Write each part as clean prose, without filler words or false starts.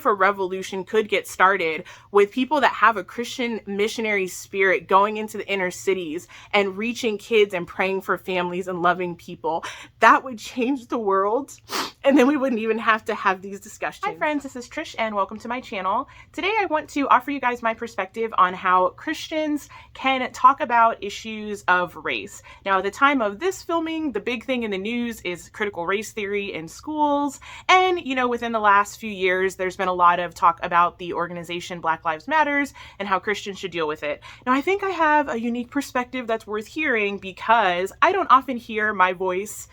if a revolution could get started with people that have a Christian missionary spirit going into the inner cities and reaching kids and praying for families and loving people, that would change the world. And then we wouldn't even have to have these discussions. Hi friends, this is Trish and welcome to my channel. Today I want to offer you guys my perspective on how Christians can talk about issues of race. Now, at the time of this filming, the big thing in the news is critical race theory in schools. And, within the last few years, there's been a lot of talk about the organization Black Lives Matters and how Christians should deal with it. Now, I think I have a unique perspective that's worth hearing because I don't often hear my voice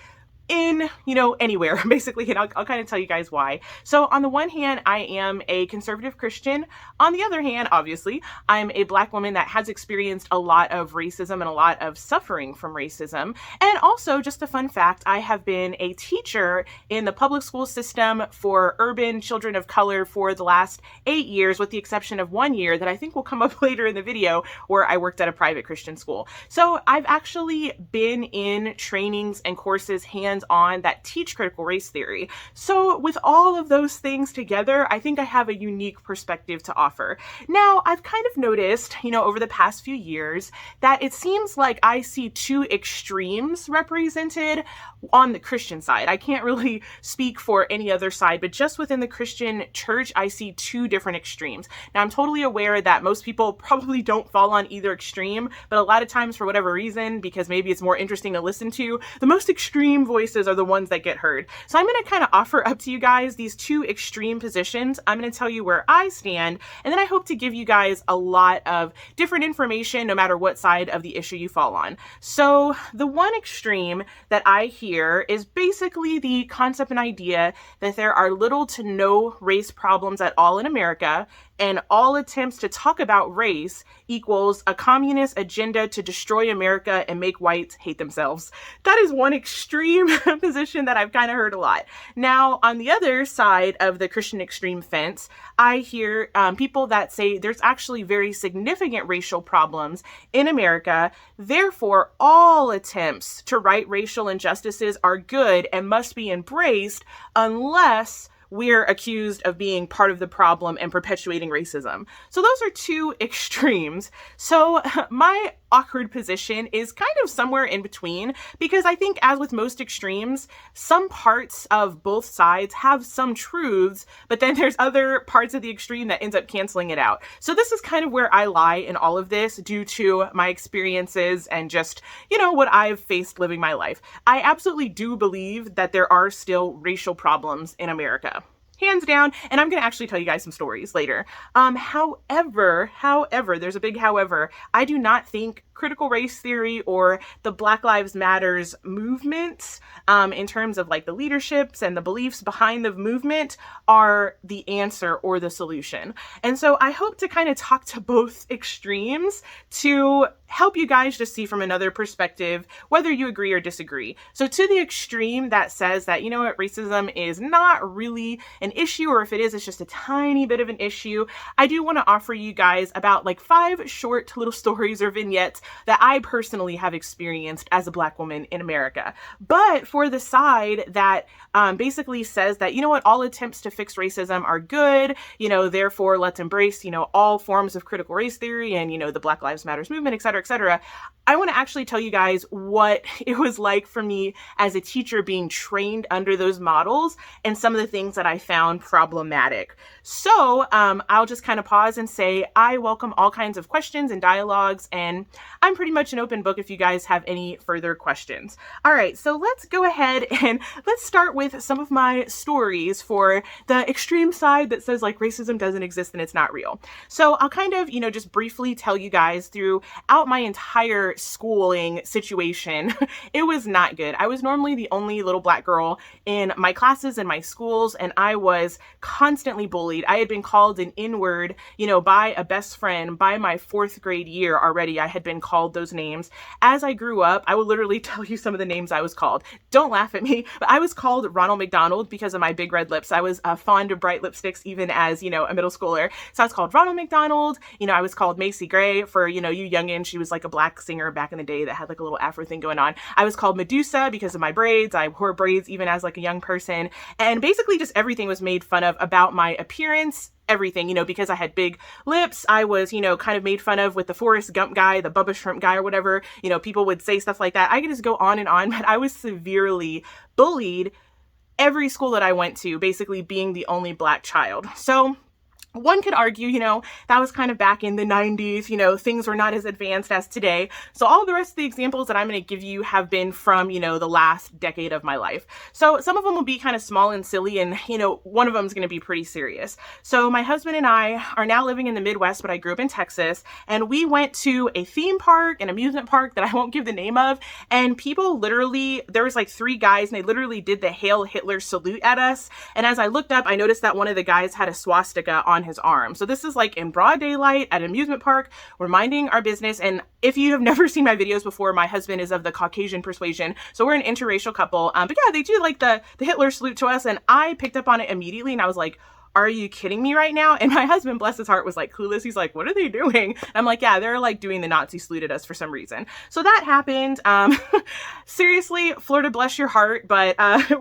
in, anywhere, basically, and I'll kind of tell you guys why. So on the one hand, I am a conservative Christian. On the other hand, obviously, I'm a Black woman that has experienced a lot of racism and a lot of suffering from racism. And also, just a fun fact, I have been a teacher in the public school system for urban children of color for the last 8 years, with the exception of 1 year that I think will come up later in the video, where I worked at a private Christian school. So I've actually been in trainings and courses on that teach critical race theory. So with all of those things together, I think I have a unique perspective to offer. Now, I've kind of noticed, over the past few years that it seems like I see two extremes represented on the Christian side. I can't really speak for any other side, but just within the Christian church, I see two different extremes. Now, I'm totally aware that most people probably don't fall on either extreme, but a lot of times for whatever reason, because maybe it's more interesting to listen to, the most extreme voices are the ones that get heard. So I'm going to kind of offer up to you guys these two extreme positions. I'm going to tell you where I stand, and then I hope to give you guys a lot of different information no matter what side of the issue you fall on. So the one extreme that I hear is basically the concept and idea that there are little to no race problems at all in America, and all attempts to talk about race equals a communist agenda to destroy America and make whites hate themselves. That is one extreme position that I've kind of heard a lot. Now, on the other side of the Christian extreme fence, I hear people that say there's actually very significant racial problems in America. Therefore, all attempts to right racial injustices are good and must be embraced unless we're accused of being part of the problem and perpetuating racism. So those are two extremes. So my awkward position is kind of somewhere in between, because I think, as with most extremes, some parts of both sides have some truths, but then there's other parts of the extreme that ends up canceling it out. So this is kind of where I lie in all of this due to my experiences and just, what I've faced living my life. I absolutely do believe that there are still racial problems in America. Hands down, and I'm going to actually tell you guys some stories later. However, there's a big however, I do not think critical race theory or the Black Lives Matters movement, in terms of like the leaderships and the beliefs behind the movement, are the answer or the solution. And so I hope to kind of talk to both extremes to help you guys just see from another perspective, whether you agree or disagree. So to the extreme that says that, racism is not really an issue, or if it is, it's just a tiny bit of an issue, I do want to offer you guys about like 5 short little stories or vignettes that I personally have experienced as a Black woman in America. But for the side that basically says that, all attempts to fix racism are good, therefore let's embrace, all forms of critical race theory and, the Black Lives Matters movement, et cetera, et cetera. I want to actually tell you guys what it was like for me as a teacher being trained under those models and some of the things that I found problematic. So I'll just kind of pause and say I welcome all kinds of questions and dialogues, and I'm pretty much an open book if you guys have any further questions. All right, so let's go ahead and let's start with some of my stories for the extreme side that says like racism doesn't exist and it's not real. So I'll kind of, just briefly tell you guys throughout my entire schooling situation, it was not good. I was normally the only little Black girl in my classes and my schools, and I was constantly bullied. I had been called an N-word, by a best friend. By my 4th grade year already, I had been called those names. As I grew up, I will literally tell you some of the names I was called. Don't laugh at me, but I was called Ronald McDonald because of my big red lips. I was fond of bright lipsticks even as, a middle schooler. So I was called Ronald McDonald. I was called Macy Gray for, you youngin. She was like a Black singer hair back in the day that had like a little afro thing going on. I was called Medusa because of my braids. I wore braids even as like a young person. And basically just everything was made fun of about my appearance, everything, because I had big lips. I was, kind of made fun of with the Forrest Gump guy, the Bubba Shrimp guy or whatever. People would say stuff like that. I could just go on, but I was severely bullied every school that I went to, basically being the only Black child. So one could argue, that was kind of back in the 90s, things were not as advanced as today. So all the rest of the examples that I'm going to give you have been from, the last decade of my life. So some of them will be kind of small and silly, and, one of them is going to be pretty serious. So my husband and I are now living in the Midwest, but I grew up in Texas, and we went to a theme park, an amusement park that I won't give the name of, and people literally, there was like 3 guys, and they literally did the Hail Hitler salute at us. And as I looked up, I noticed that one of the guys had a swastika on his arm. So this is like in broad daylight at an amusement park. We're minding our business. And if you have never seen my videos before, my husband is of the Caucasian persuasion. So we're an interracial couple. But yeah, they do like the Hitler salute to us. And I picked up on it immediately. And I was like, are you kidding me right now? And my husband, bless his heart, was like clueless. He's like, what are they doing? And I'm like, yeah, they're like doing the Nazi salute at us for some reason. So that happened. Seriously, Florida, bless your heart. But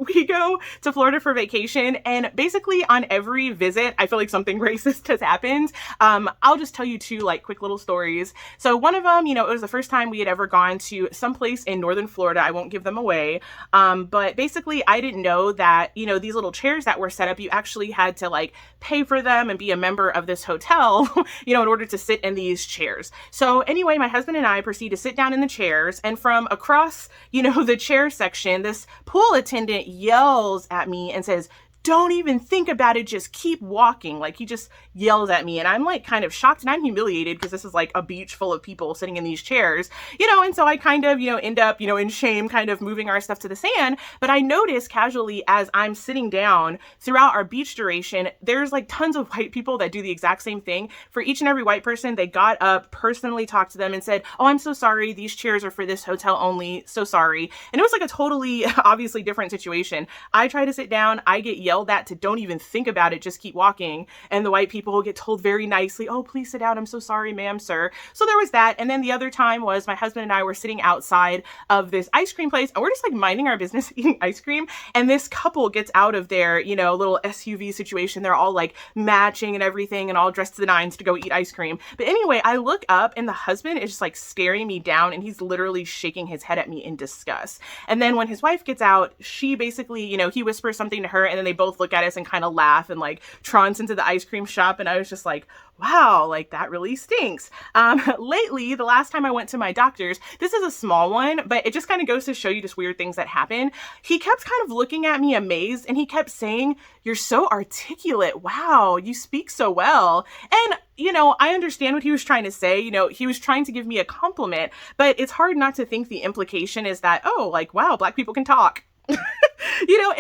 we go to Florida for vacation. And basically on every visit, I feel like something racist has happened. I'll just tell you 2 like quick little stories. So one of them, it was the first time we had ever gone to someplace in northern Florida. I won't give them away. But basically I didn't know that, these little chairs that were set up, you actually had to like pay for them and be a member of this hotel, in order to sit in these chairs. So anyway, my husband and I proceed to sit down in the chairs, and from across, the chair section, this pool attendant yells at me and says, don't even think about it, just keep walking. Like he just yells at me, and I'm like kind of shocked and I'm humiliated because this is like a beach full of people sitting in these chairs, and so I kind of, end up, in shame, kind of moving our stuff to the sand. But I notice casually as I'm sitting down throughout our beach duration, there's like tons of white people that do the exact same thing. For each and every white person, they got up, personally talked to them and said, oh, I'm so sorry. These chairs are for this hotel only. So sorry. And it was like a totally obviously different situation. I try to sit down. I get yelled at to don't even think about it, just keep walking. And the white people get told very nicely, oh, please sit down. I'm so sorry, ma'am, sir. So there was that. And then the other time was my husband and I were sitting outside of this ice cream place, and we're just like minding our business, eating ice cream. And this couple gets out of their, little SUV situation. They're all like matching and everything and all dressed to the nines to go eat ice cream. But anyway, I look up and the husband is just like staring me down, and he's literally shaking his head at me in disgust. And then when his wife gets out, she basically, he whispers something to her, and then they both look at us and kind of laugh and like trance into the ice cream shop. And I was just like, wow, like that really stinks. Lately, the last time I went to my doctor's, this is a small one, but it just kind of goes to show you just weird things that happen. He kept kind of looking at me amazed, and he kept saying, you're so articulate. Wow, you speak so well. And I understand what he was trying to say. He was trying to give me a compliment, but it's hard not to think the implication is that, oh, like, wow, Black people can talk.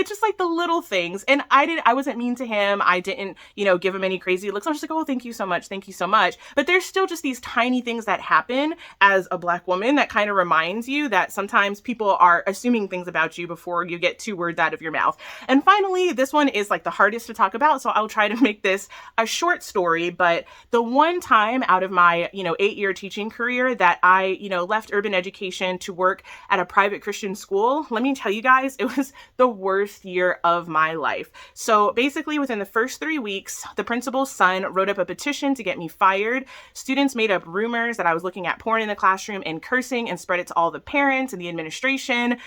It's just like the little things. And I wasn't mean to him. I didn't, give him any crazy looks. I was just like, oh, thank you so much. Thank you so much. But there's still just these tiny things that happen as a Black woman that kind of reminds you that sometimes people are assuming things about you before you get 2 words out of your mouth. And finally, this one is like the hardest to talk about. So I'll try to make this a short story. But the one time out of my, 8-year teaching career that I, left urban education to work at a private Christian school, let me tell you guys, it was the worst year of my life. So basically within the first 3 weeks, the principal's son wrote up a petition to get me fired. Students made up rumors that I was looking at porn in the classroom and cursing and spread it to all the parents and the administration.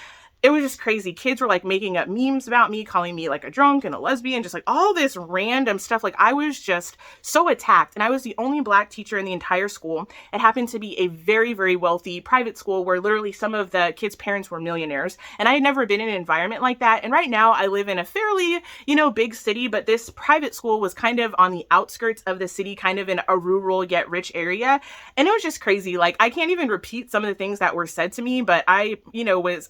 It was just crazy. Kids were like making up memes about me, calling me like a drunk and a lesbian, just like all this random stuff. Like I was just so attacked, and I was the only Black teacher in the entire school. It happened to be a very, very wealthy private school where literally some of the kids' parents were millionaires. And I had never been in an environment like that. And right now I live in a fairly, big city, but this private school was kind of on the outskirts of the city, kind of in a rural yet rich area. And it was just crazy. Like I can't even repeat some of the things that were said to me, but I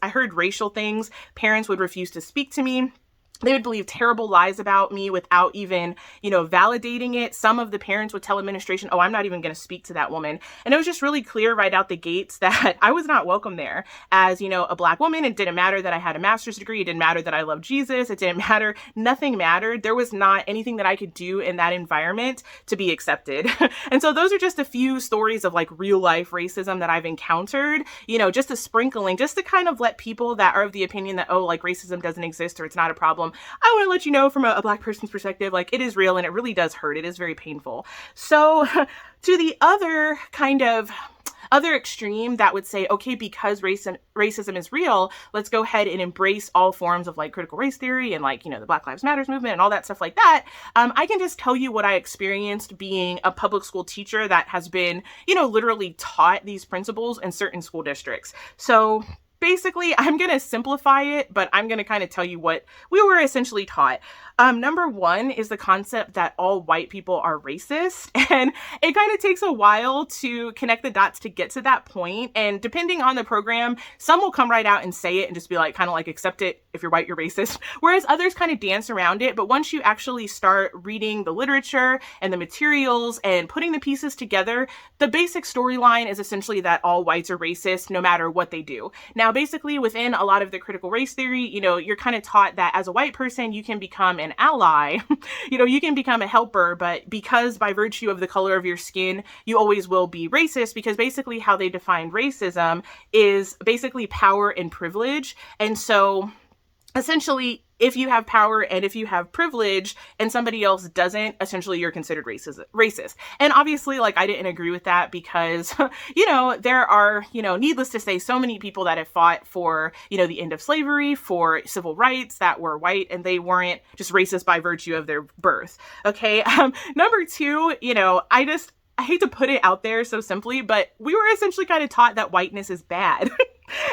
heard racial things. Parents would refuse to speak to me. They would believe terrible lies about me without even, validating it. Some of the parents would tell administration, oh, I'm not even going to speak to that woman. And it was just really clear right out the gates that I was not welcome there as, a Black woman. It didn't matter that I had a master's degree. It didn't matter that I loved Jesus. It didn't matter. Nothing mattered. There was not anything that I could do in that environment to be accepted. And so those are just a few stories of like real life racism that I've encountered, just a sprinkling, just to kind of let people that are of the opinion that, oh, like racism doesn't exist or it's not a problem. I want to let you know from a Black person's perspective, like it is real and it really does hurt. It is very painful. So to the other kind of other extreme that would say, okay, because racism is real, let's go ahead and embrace all forms of like critical race theory and like, the Black Lives Matters movement and all that stuff like that. I can just tell you what I experienced being a public school teacher that has been, literally taught these principles in certain school districts. So basically, I'm going to simplify it, but I'm going to kind of tell you what we were essentially taught. Number one is the concept that all white people are racist. And it kind of takes a while to connect the dots to get to that point. And depending on the program, some will come right out and say it and just be like, kind of like, accept it. If you're white, you're racist. Whereas others kind of dance around it. But once you actually start reading the literature and the materials and putting the pieces together, the basic storyline is essentially that all whites are racist no matter what they do. Now, basically within a lot of the critical race theory, you're kind of taught that as a white person, you can become an ally, you can become a helper, but because by virtue of the color of your skin, you always will be racist, because basically how they define racism is basically power and privilege. And so essentially, if you have power and if you have privilege and somebody else doesn't, essentially you're considered racist. And obviously, like, I didn't agree with that because, there are, needless to say, so many people that have fought for, the end of slavery, for civil rights that were white, and they weren't just racist by virtue of their birth. Okay. Number two, I hate to put it out there so simply, but we were essentially kind of taught that whiteness is bad.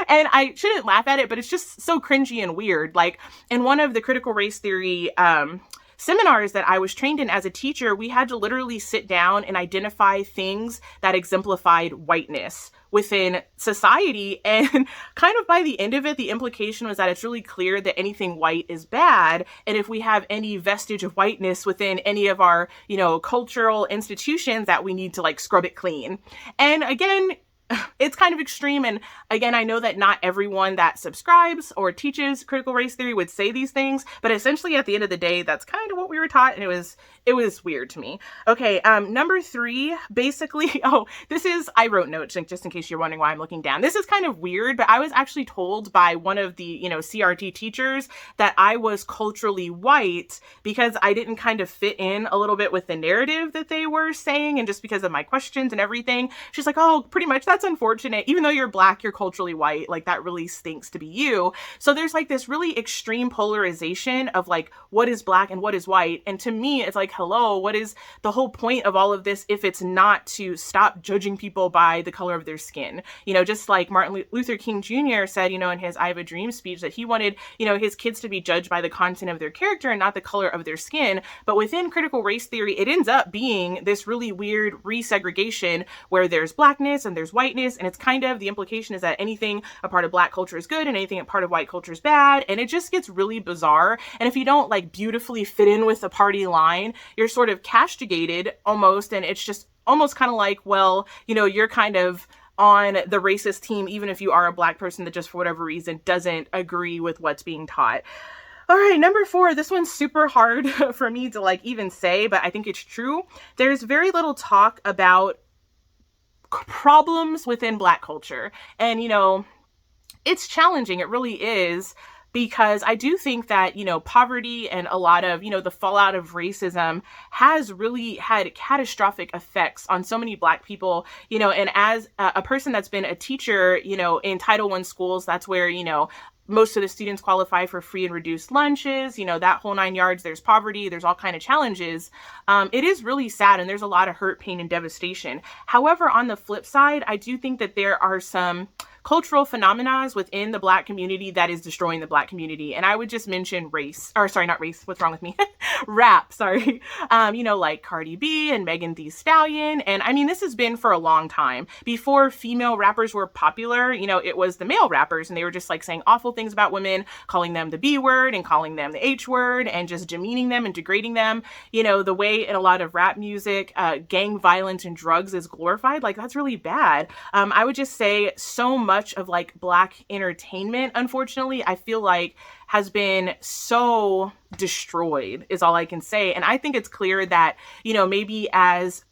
And I shouldn't laugh at it, but it's just so cringy and weird. Like in one of the critical race theory seminars that I was trained in as a teacher, we had to literally sit down and identify things that exemplified whiteness within society. And kind of by the end of it, the implication was that it's really clear that anything white is bad. And if we have any vestige of whiteness within any of our, cultural institutions, that we need to like scrub it clean. And again, it's kind of extreme. And again, I know that not everyone that subscribes or teaches critical race theory would say these things, but essentially at the end of the day, that's kind of what we were taught. And it was weird to me. Okay. Number three, basically, I wrote notes just in case you're wondering why I'm looking down. This is kind of weird, but I was actually told by one of the, CRT teachers that I was culturally white because I didn't kind of fit in a little bit with the narrative that they were saying. And just because of my questions and everything, she's like, oh, pretty much that's unfortunate. Even though you're Black, you're culturally white. Like that really stinks to be you. So there's like this really extreme polarization of like what is Black and what is white. And to me, it's like, hello, what is the whole point of all of this if it's not to stop judging people by the color of their skin? Just like Martin Luther King Jr. said, in his I Have a Dream speech, that he wanted, his kids to be judged by the content of their character and not the color of their skin. But within critical race theory, it ends up being this really weird resegregation where there's Blackness and there's whiteness. And it's kind of, the implication is that anything a part of Black culture is good and anything a part of white culture is bad. And it just gets really bizarre. And if you don't like beautifully fit in with the party line, you're sort of castigated almost. And it's just almost kind of like, well, you're kind of on the racist team, even if you are a Black person that just for whatever reason doesn't agree with what's being taught. All right, number four, this one's super hard for me to like even say, but I think it's true. There's very little talk about problems within Black culture. And, it's challenging. It really is. Because I do think that, poverty and a lot of, the fallout of racism has really had catastrophic effects on so many Black people, and as a person that's been a teacher, in Title I schools, that's where, most of the students qualify for free and reduced lunches, that whole 9 yards. There's poverty, there's all kind of challenges. It is really sad, and there's a lot of hurt, pain, and devastation. However, on the flip side, I do think that there are some cultural phenomena within the Black community that is destroying the Black community. And I would just mention race, or sorry, not race. What's wrong with me? Rap, sorry. Like Cardi B and Megan Thee Stallion. And I mean, this has been for a long time. Before female rappers were popular, it was the male rappers, and they were just like saying awful things about women, calling them the B word and calling them the H word and just demeaning them and degrading them. The way in a lot of rap music, gang violence and drugs is glorified, like that's really bad. I would just say so much of like Black entertainment, unfortunately, I feel like has been so destroyed is all I can say. And I think it's clear that, maybe as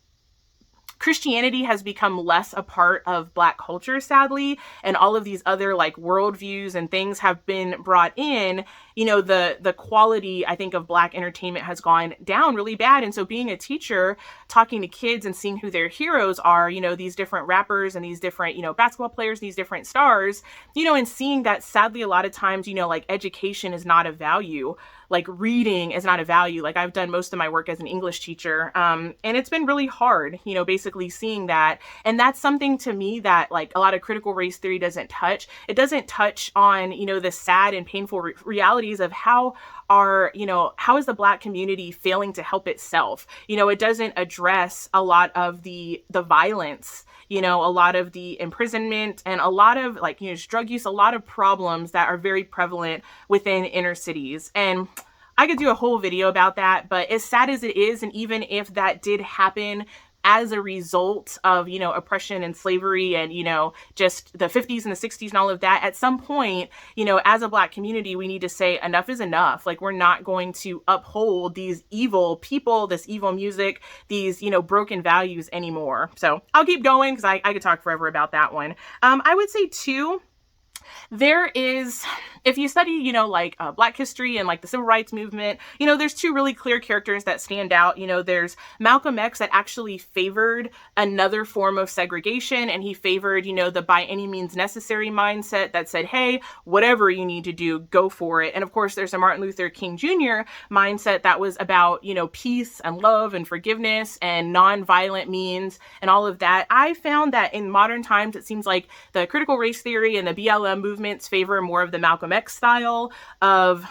Christianity has become less a part of Black culture, sadly, and all of these other like worldviews and things have been brought in, the quality, I think, of Black entertainment has gone down really bad. And so being a teacher, talking to kids and seeing who their heroes are, these different rappers and these different, basketball players, these different stars, and seeing that sadly, a lot of times, like education is not a value. Like reading is not a value. Like I've done most of my work as an English teacher. And it's been really hard, basically seeing that. And that's something to me that like a lot of critical race theory doesn't touch. It doesn't touch on, the sad and painful realities of how is the Black community failing to help itself? It doesn't address a lot of the violence, a lot of the imprisonment and a lot of like, drug use, a lot of problems that are very prevalent within inner cities. And I could do a whole video about that, but as sad as it is, and even if that did happen as a result of, oppression and slavery and, just the 50s and the 60s and all of that, at some point, as a Black community, we need to say enough is enough. Like, we're not going to uphold these evil people, this evil music, these, broken values anymore. So I'll keep going because I could talk forever about that one. I would say too, there is, if you study, Black history and like the civil rights movement, there's two really clear characters that stand out. There's Malcolm X that actually favored another form of segregation, and he favored, the by any means necessary mindset that said, hey, whatever you need to do, go for it. And of course, there's a Martin Luther King Jr. mindset that was about, peace and love and forgiveness and nonviolent means and all of that. I found that in modern times, it seems like the critical race theory and the BLM movements favor more of the Malcolm X style of,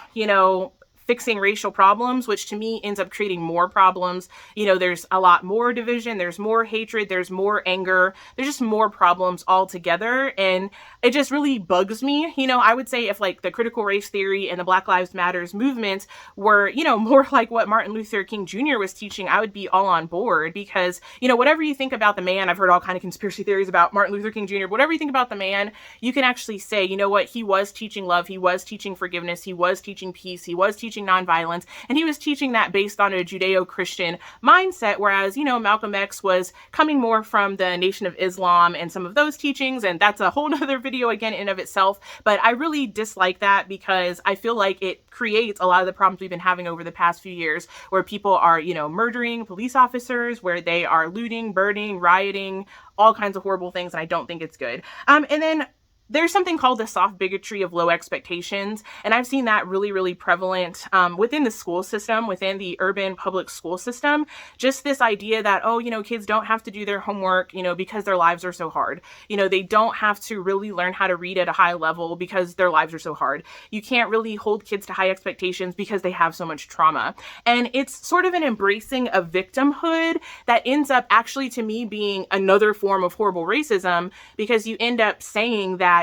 fixing racial problems, which to me ends up creating more problems. There's a lot more division, there's more hatred, there's more anger, there's just more problems altogether. And it just really bugs me. I would say if like the critical race theory and the Black Lives Matters movements were, more like what Martin Luther King Jr. was teaching, I would be all on board because, whatever you think about the man, I've heard all kind of conspiracy theories about Martin Luther King Jr., whatever you think about the man, you can actually say, what, he was teaching love, he was teaching forgiveness, he was teaching peace, he was teaching nonviolence, and he was teaching that based on a Judeo-Christian mindset, whereas, Malcolm X was coming more from the Nation of Islam and some of those teachings, and that's a whole nother video again in of itself, but I really dislike that because I feel like it creates a lot of the problems we've been having over the past few years where people are, murdering police officers, where they are looting, burning, rioting, all kinds of horrible things, and I don't think it's good. And then there's something called the soft bigotry of low expectations. And I've seen that really, really prevalent within the school system, within the urban public school system. Just this idea that, kids don't have to do their homework, because their lives are so hard. They don't have to really learn how to read at a high level because their lives are so hard. You can't really hold kids to high expectations because they have so much trauma. And it's sort of an embracing of victimhood that ends up actually, to me, being another form of horrible racism, because you end up saying that,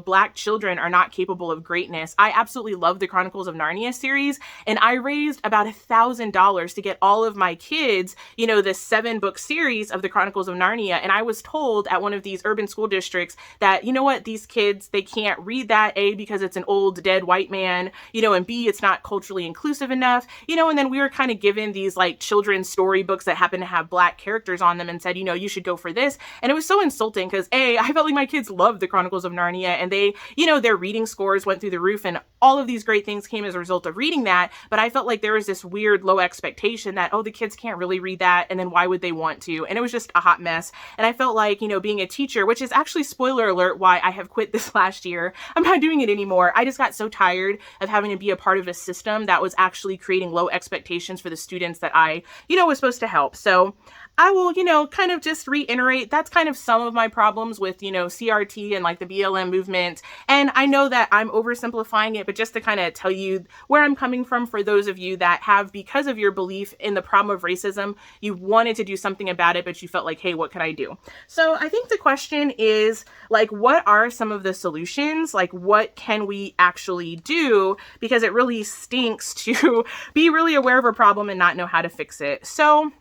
Black children are not capable of greatness. I absolutely love the Chronicles of Narnia series, and I raised about $1,000 to get all of my kids, this 7-book series of the Chronicles of Narnia. And I was told at one of these urban school districts that, these kids, they can't read that, A, because it's an old dead white man, and B, it's not culturally inclusive enough, and then we were kind of given these like children's storybooks that happen to have Black characters on them and said, you should go for this. And it was so insulting because A, I felt like my kids loved the Chronicles of Narnia, and they, their reading scores went through the roof and all of these great things came as a result of reading that. But I felt like there was this weird low expectation that, the kids can't really read that. And then why would they want to? And it was just a hot mess. And I felt like, being a teacher, which is actually, spoiler alert, why I have quit this last year. I'm not doing it anymore. I just got so tired of having to be a part of a system that was actually creating low expectations for the students that I, was supposed to help. So I will, kind of just reiterate, that's kind of some of my problems with, CRT and like the BLM BLM movement. And I know that I'm oversimplifying it, but just to kind of tell you where I'm coming from for those of you that have, because of your belief in the problem of racism, you wanted to do something about it, but you felt like, hey, what can I do? So I think the question is, like, what are some of the solutions? Like, what can we actually do? Because it really stinks to be really aware of a problem and not know how to fix it. So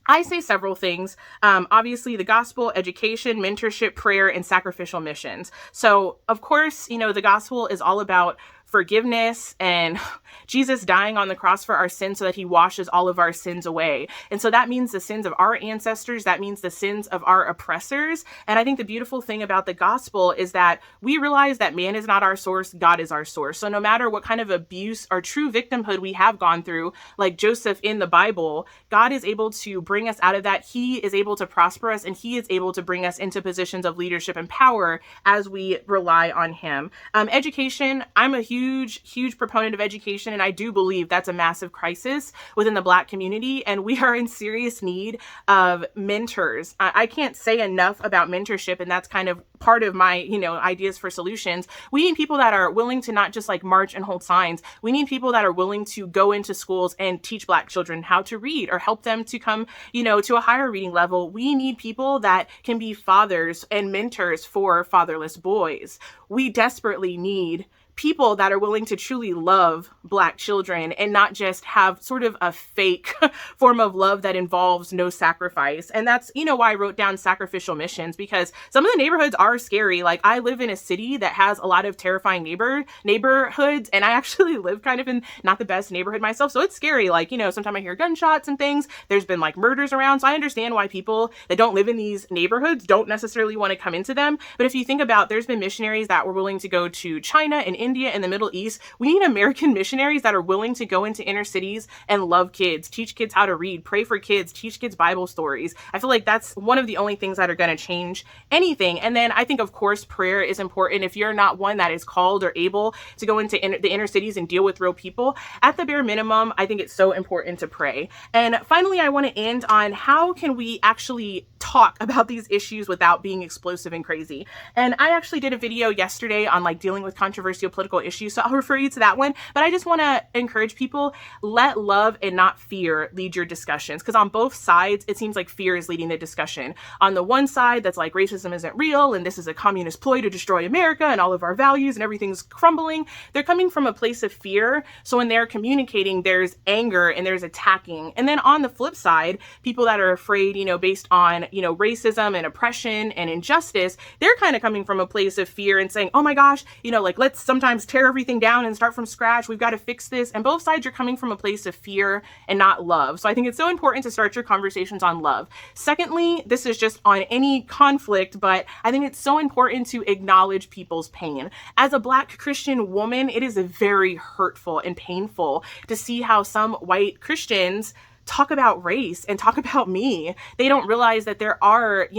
I say several things. Obviously, the gospel, education, mentorship, prayer, and sacrificial missions. So, of course, the gospel is all about forgiveness and Jesus dying on the cross for our sins so that he washes all of our sins away. And so that means the sins of our ancestors, that means the sins of our oppressors. And I think the beautiful thing about the gospel is that we realize that man is not our source, God is our source. So no matter what kind of abuse or true victimhood we have gone through, like Joseph in the Bible, God is able to bring us out of that. He is able to prosper us, and he is able to bring us into positions of leadership and power as we rely on him. Education, I'm a huge proponent of education, and I do believe that's a massive crisis within the Black community, and we are in serious need of mentors. I can't say enough about mentorship, and that's kind of part of my, ideas for solutions. We need people that are willing to not just like march and hold signs. We need people that are willing to go into schools and teach Black children how to read or help them to come, to a higher reading level. We need people that can be fathers and mentors for fatherless boys. We desperately need people that are willing to truly love Black children and not just have sort of a fake form of love that involves no sacrifice. And that's, why I wrote down sacrificial missions, because some of the neighborhoods are scary. Like, I live in a city that has a lot of terrifying neighborhoods, and I actually live kind of in not the best neighborhood myself. So it's scary. Like, sometimes I hear gunshots and things. There's been like murders around. So I understand why people that don't live in these neighborhoods don't necessarily want to come into them. But if you think about, there's been missionaries that were willing to go to China and India and the Middle East. We need American missionaries that are willing to go into inner cities and love kids, teach kids how to read, pray for kids, teach kids Bible stories. I feel like that's one of the only things that are going to change anything. And then I think, of course, prayer is important. If you're not one that is called or able to go into the inner cities and deal with real people, at the bare minimum, I think it's so important to pray. And finally, I want to end on how can we actually talk about these issues without being explosive and crazy. And I actually did a video yesterday on like dealing with controversial political issues, so I'll refer you to that one. But I just want to encourage people, let love and not fear lead your discussions, because on both sides, it seems like fear is leading the discussion. On the one side, that's like racism isn't real and this is a communist ploy to destroy America and all of our values and everything's crumbling. They're coming from a place of fear. So when they're communicating, there's anger and there's attacking. And then on the flip side, people that are afraid, based on, racism and oppression and injustice, they're kind of coming from a place of fear and saying, oh my gosh, let's sometimes tear everything down and start from scratch. We've got to fix this. And both sides are coming from a place of fear and not love. So I think it's so important to start your conversations on love. Secondly, this is just on any conflict, but I think it's so important to acknowledge people's pain. As a Black Christian woman, it is very hurtful and painful to see how some white Christians talk about race and talk about me. They don't realize that there are,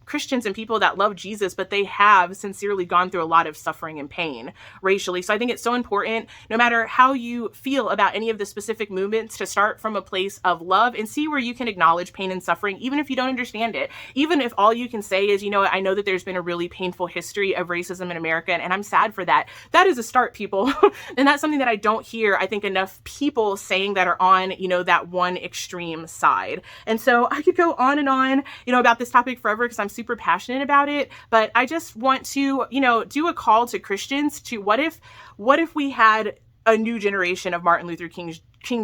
Christians and people that love Jesus, but they have sincerely gone through a lot of suffering and pain racially. So I think it's so important, no matter how you feel about any of the specific movements, to start from a place of love and see where you can acknowledge pain and suffering, even if you don't understand it. Even if all you can say is, I know that there's been a really painful history of racism in America, and I'm sad for that. That is a start, people. And that's something that I don't hear, I think, enough people saying that are on, that one extreme side. And so I could go on and on, about this topic forever, because I'm super passionate about it, but I just want to, do a call to Christians to what if we had a new generation of Martin Luther King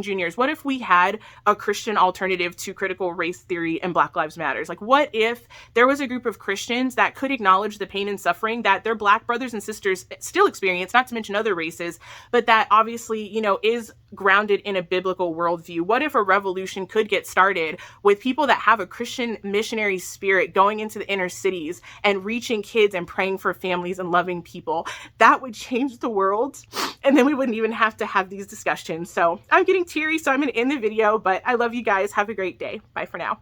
Jr.'s? What if we had a Christian alternative to critical race theory and Black Lives Matters? Like, what if there was a group of Christians that could acknowledge the pain and suffering that their Black brothers and sisters still experience, not to mention other races, but that obviously, is grounded in a biblical worldview? What if a revolution could get started with people that have a Christian missionary spirit going into the inner cities and reaching kids and praying for families and loving people? That would change the world. And then we wouldn't even have to have these discussions. So I'm getting teary, so I'm going to end the video, but I love you guys. Have a great day. Bye for now.